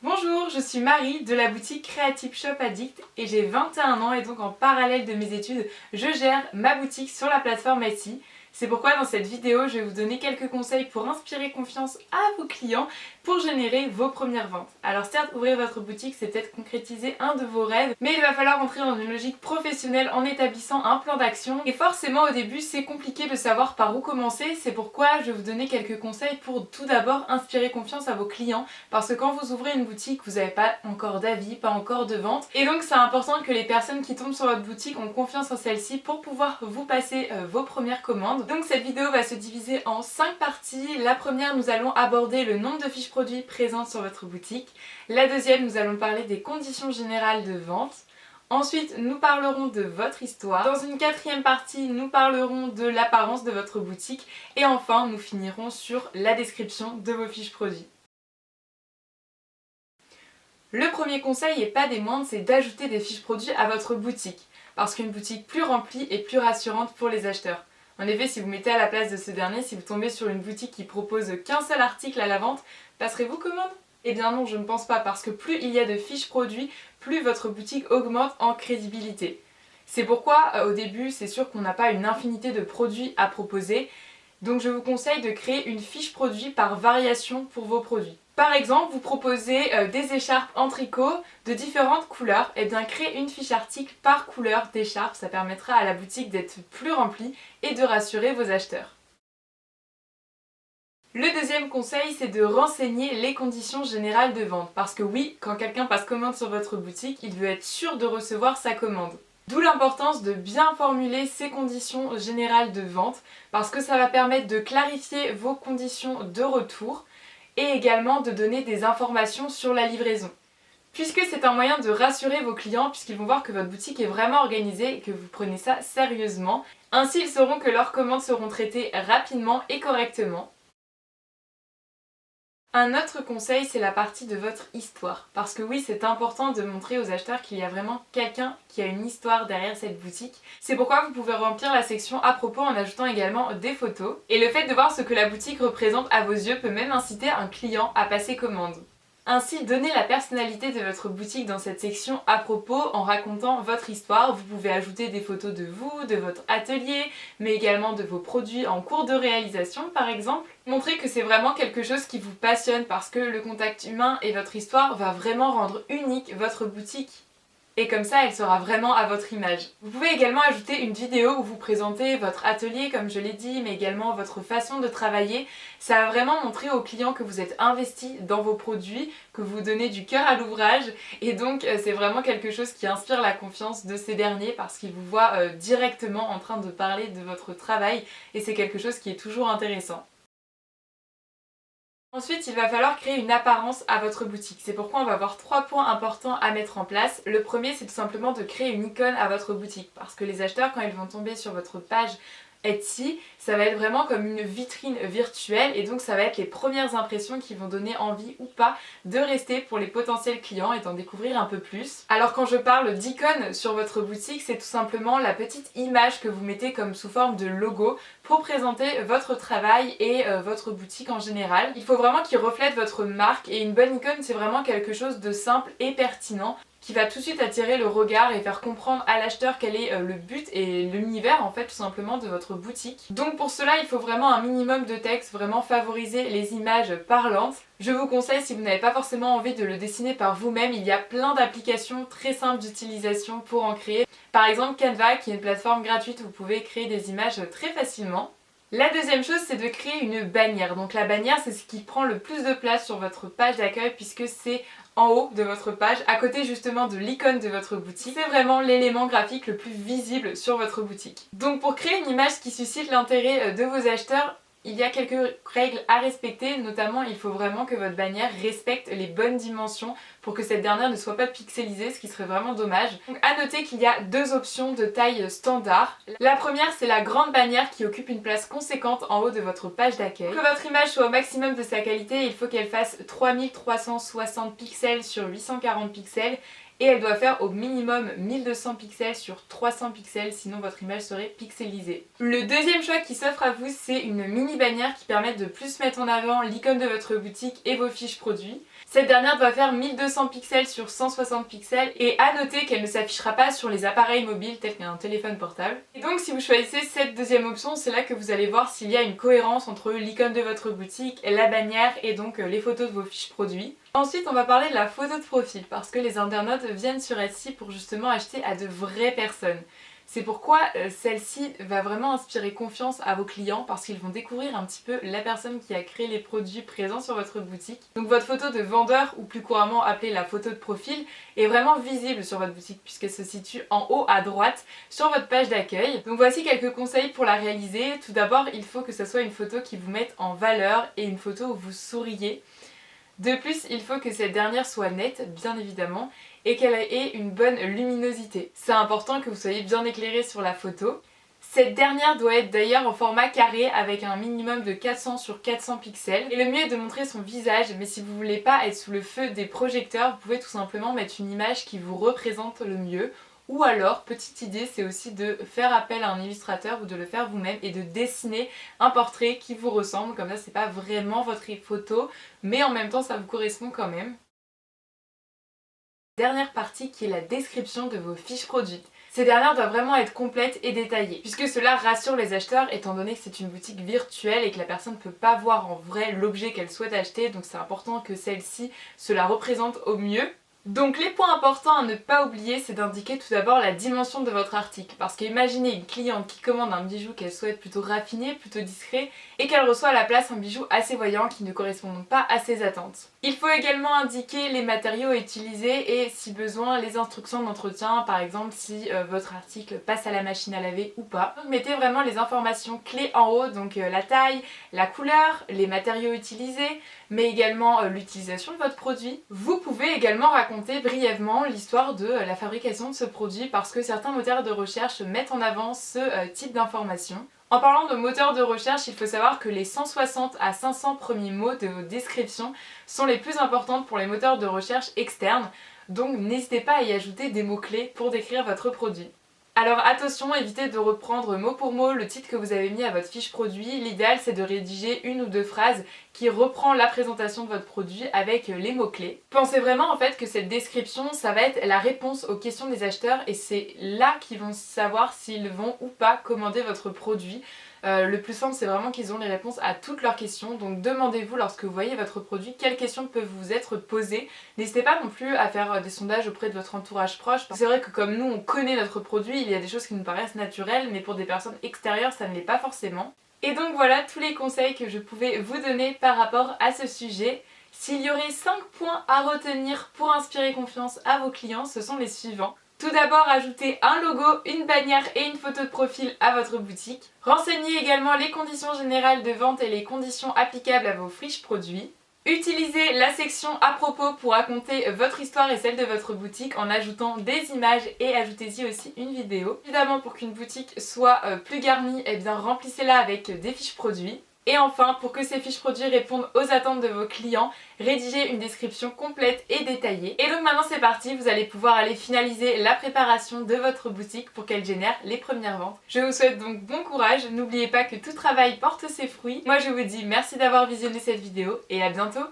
Bonjour, je suis Marie de la boutique Creative Shop Addict et j'ai 21 ans et donc en parallèle de mes études, je gère ma boutique sur la plateforme Etsy. C'est pourquoi dans cette vidéo, je vais vous donner quelques conseils pour inspirer confiance à vos clients pour générer vos premières ventes. Alors certes, ouvrir votre boutique, c'est peut-être concrétiser un de vos rêves, mais il va falloir entrer dans une logique professionnelle en établissant un plan d'action. Et forcément, au début, c'est compliqué de savoir par où commencer. C'est pourquoi je vais vous donner quelques conseils pour tout d'abord inspirer confiance à vos clients. Parce que quand vous ouvrez une boutique, vous n'avez pas encore d'avis, pas encore de vente. Et donc c'est important que les personnes qui tombent sur votre boutique ont confiance en celle-ci pour pouvoir vous passer vos premières commandes. Donc cette vidéo va se diviser en 5 parties. La première, nous allons aborder le nombre de fiches produits présentes sur votre boutique. La deuxième, nous allons parler des conditions générales de vente. Ensuite, nous parlerons de votre histoire. Dans une quatrième partie, nous parlerons de l'apparence de votre boutique. Et enfin, nous finirons sur la description de vos fiches produits. Le premier conseil, et pas des moindres, c'est d'ajouter des fiches produits à votre boutique. Parce qu'une boutique plus remplie est plus rassurante pour les acheteurs. En effet, si vous mettez à la place de ce dernier, si vous tombez sur une boutique qui propose qu'un seul article à la vente, passerez-vous commande ? Eh bien non, je ne pense pas, parce que plus il y a de fiches produits, plus votre boutique augmente en crédibilité. C'est pourquoi, au début, c'est sûr qu'on n'a pas une infinité de produits à proposer, donc je vous conseille de créer une fiche produit par variation pour vos produits. Par exemple, vous proposez des écharpes en tricot de différentes couleurs, et bien créer une fiche article par couleur d'écharpe, ça permettra à la boutique d'être plus remplie et de rassurer vos acheteurs. Le deuxième conseil, c'est de renseigner les conditions générales de vente. Parce que oui, quand quelqu'un passe commande sur votre boutique, il veut être sûr de recevoir sa commande. D'où l'importance de bien formuler ces conditions générales de vente, parce que ça va permettre de clarifier vos conditions de retour et également de donner des informations sur la livraison. Puisque c'est un moyen de rassurer vos clients, puisqu'ils vont voir que votre boutique est vraiment organisée et que vous prenez ça sérieusement. Ainsi, ils sauront que leurs commandes seront traitées rapidement et correctement. Un autre conseil, c'est la partie de votre histoire. Parce que oui, c'est important de montrer aux acheteurs qu'il y a vraiment quelqu'un qui a une histoire derrière cette boutique. C'est pourquoi vous pouvez remplir la section à propos en ajoutant également des photos. Et le fait de voir ce que la boutique représente à vos yeux peut même inciter un client à passer commande. Ainsi, donnez la personnalité de votre boutique dans cette section à propos en racontant votre histoire. Vous pouvez ajouter des photos de vous, de votre atelier, mais également de vos produits en cours de réalisation par exemple. Montrez que c'est vraiment quelque chose qui vous passionne parce que le contact humain et votre histoire va vraiment rendre unique votre boutique. Et comme ça, elle sera vraiment à votre image. Vous pouvez également ajouter une vidéo où vous présentez votre atelier, comme je l'ai dit, mais également votre façon de travailler. Ça va vraiment montrer aux clients que vous êtes investi dans vos produits, que vous donnez du cœur à l'ouvrage. Et donc, c'est vraiment quelque chose qui inspire la confiance de ces derniers parce qu'ils vous voient directement en train de parler de votre travail. Et c'est quelque chose qui est toujours intéressant. Ensuite, il va falloir créer une apparence à votre boutique. C'est pourquoi on va avoir 3 points importants à mettre en place. Le premier, c'est tout simplement de créer une icône à votre boutique. Parce que les acheteurs, quand ils vont tomber sur votre page Etsy, ça va être vraiment comme une vitrine virtuelle et donc ça va être les premières impressions qui vont donner envie ou pas de rester pour les potentiels clients et d'en découvrir un peu plus. Alors quand je parle d'icône sur votre boutique, c'est tout simplement la petite image que vous mettez comme sous forme de logo pour présenter votre travail et votre boutique en général. Il faut vraiment qu'il reflète votre marque et une bonne icône, c'est vraiment quelque chose de simple et pertinent qui va tout de suite attirer le regard et faire comprendre à l'acheteur quel est le but et l'univers en fait tout simplement de votre boutique. Donc pour cela il faut vraiment un minimum de texte, vraiment favoriser les images parlantes. Je vous conseille, si vous n'avez pas forcément envie de le dessiner par vous-même, il y a plein d'applications très simples d'utilisation pour en créer. Par exemple Canva qui est une plateforme gratuite où vous pouvez créer des images très facilement. La deuxième chose, c'est de créer une bannière. Donc la bannière, c'est ce qui prend le plus de place sur votre page d'accueil puisque c'est en haut de votre page, à côté justement de l'icône de votre boutique. C'est vraiment l'élément graphique le plus visible sur votre boutique. Donc pour créer une image qui suscite l'intérêt de vos acheteurs, il y a quelques règles à respecter, notamment il faut vraiment que votre bannière respecte les bonnes dimensions pour que cette dernière ne soit pas pixelisée, ce qui serait vraiment dommage. Donc à noter qu'il y a 2 options de taille standard. La première, c'est la grande bannière qui occupe une place conséquente en haut de votre page d'accueil. Pour que votre image soit au maximum de sa qualité, il faut qu'elle fasse 3360 pixels sur 840 pixels et elle doit faire au minimum 1200 pixels sur 300 pixels, sinon votre image serait pixelisée. Le deuxième choix qui s'offre à vous, c'est une mini bannière qui permet de plus mettre en avant l'icône de votre boutique et vos fiches produits. Cette dernière doit faire 1200 pixels sur 160 pixels et à noter qu'elle ne s'affichera pas sur les appareils mobiles tels qu'un téléphone portable. Et donc si vous choisissez cette deuxième option, c'est là que vous allez voir s'il y a une cohérence entre l'icône de votre boutique, la bannière et donc les photos de vos fiches produits. Ensuite on va parler de la photo de profil parce que les internautes viennent sur Etsy pour justement acheter à de vraies personnes. C'est pourquoi celle-ci va vraiment inspirer confiance à vos clients parce qu'ils vont découvrir un petit peu la personne qui a créé les produits présents sur votre boutique. Donc votre photo de vendeur, ou plus couramment appelée la photo de profil, est vraiment visible sur votre boutique puisqu'elle se situe en haut à droite sur votre page d'accueil. Donc voici quelques conseils pour la réaliser. Tout d'abord, il faut que ce soit une photo qui vous mette en valeur et une photo où vous souriez. De plus, il faut que cette dernière soit nette, bien évidemment, et qu'elle ait une bonne luminosité. C'est important que vous soyez bien éclairé sur la photo. Cette dernière doit être d'ailleurs en format carré avec un minimum de 400 sur 400 pixels. Et le mieux est de montrer son visage, mais si vous voulez pas être sous le feu des projecteurs, vous pouvez tout simplement mettre une image qui vous représente le mieux. Ou alors, petite idée, c'est aussi de faire appel à un illustrateur ou de le faire vous-même et de dessiner un portrait qui vous ressemble. Comme ça, c'est pas vraiment votre photo, mais en même temps, ça vous correspond quand même. Dernière partie qui est la description de vos fiches produits. Ces dernières doivent vraiment être complètes et détaillées, puisque cela rassure les acheteurs étant donné que c'est une boutique virtuelle et que la personne ne peut pas voir en vrai l'objet qu'elle souhaite acheter, donc c'est important que celle-ci se la représente au mieux. Donc les points importants à ne pas oublier, c'est d'indiquer tout d'abord la dimension de votre article. Parce qu'imaginez une cliente qui commande un bijou qu'elle souhaite plutôt raffiné, plutôt discret, et qu'elle reçoit à la place un bijou assez voyant qui ne correspond donc pas à ses attentes. Il faut également indiquer les matériaux utilisés et si besoin les instructions d'entretien, par exemple si votre article passe à la machine à laver ou pas. Donc mettez vraiment les informations clés en haut, donc la taille, la couleur, les matériaux utilisés, mais également l'utilisation de votre produit. Vous pouvez également raconter brièvement l'histoire de la fabrication de ce produit parce que certains moteurs de recherche mettent en avant ce type d'informations. En parlant de moteurs de recherche, il faut savoir que les 160 à 500 premiers mots de vos descriptions sont les plus importantes pour les moteurs de recherche externes, donc n'hésitez pas à y ajouter des mots-clés pour décrire votre produit. Alors attention, évitez de reprendre mot pour mot le titre que vous avez mis à votre fiche produit. L'idéal c'est de rédiger une ou deux phrases qui reprend la présentation de votre produit avec les mots-clés. Pensez vraiment en fait que cette description ça va être la réponse aux questions des acheteurs et c'est là qu'ils vont savoir s'ils vont ou pas commander votre produit. Le plus simple c'est vraiment qu'ils ont les réponses à toutes leurs questions, donc demandez-vous lorsque vous voyez votre produit quelles questions peuvent vous être posées. N'hésitez pas non plus à faire des sondages auprès de votre entourage proche. C'est vrai que comme nous on connaît notre produit, il y a des choses qui nous paraissent naturelles mais pour des personnes extérieures ça ne l'est pas forcément. Et donc voilà tous les conseils que je pouvais vous donner par rapport à ce sujet. S'il y aurait 5 points à retenir pour inspirer confiance à vos clients, ce sont les suivants. Tout d'abord, ajoutez un logo, une bannière et une photo de profil à votre boutique. Renseignez également les conditions générales de vente et les conditions applicables à vos fiches produits. Utilisez la section à propos pour raconter votre histoire et celle de votre boutique en ajoutant des images et ajoutez-y aussi une vidéo. Évidemment, pour qu'une boutique soit plus garnie, eh bien remplissez-la avec des fiches produits. Et enfin, pour que ces fiches produits répondent aux attentes de vos clients, rédigez une description complète et détaillée. Et donc maintenant c'est parti, vous allez pouvoir aller finaliser la préparation de votre boutique pour qu'elle génère les premières ventes. Je vous souhaite donc bon courage, n'oubliez pas que tout travail porte ses fruits. Moi je vous dis merci d'avoir visionné cette vidéo et à bientôt.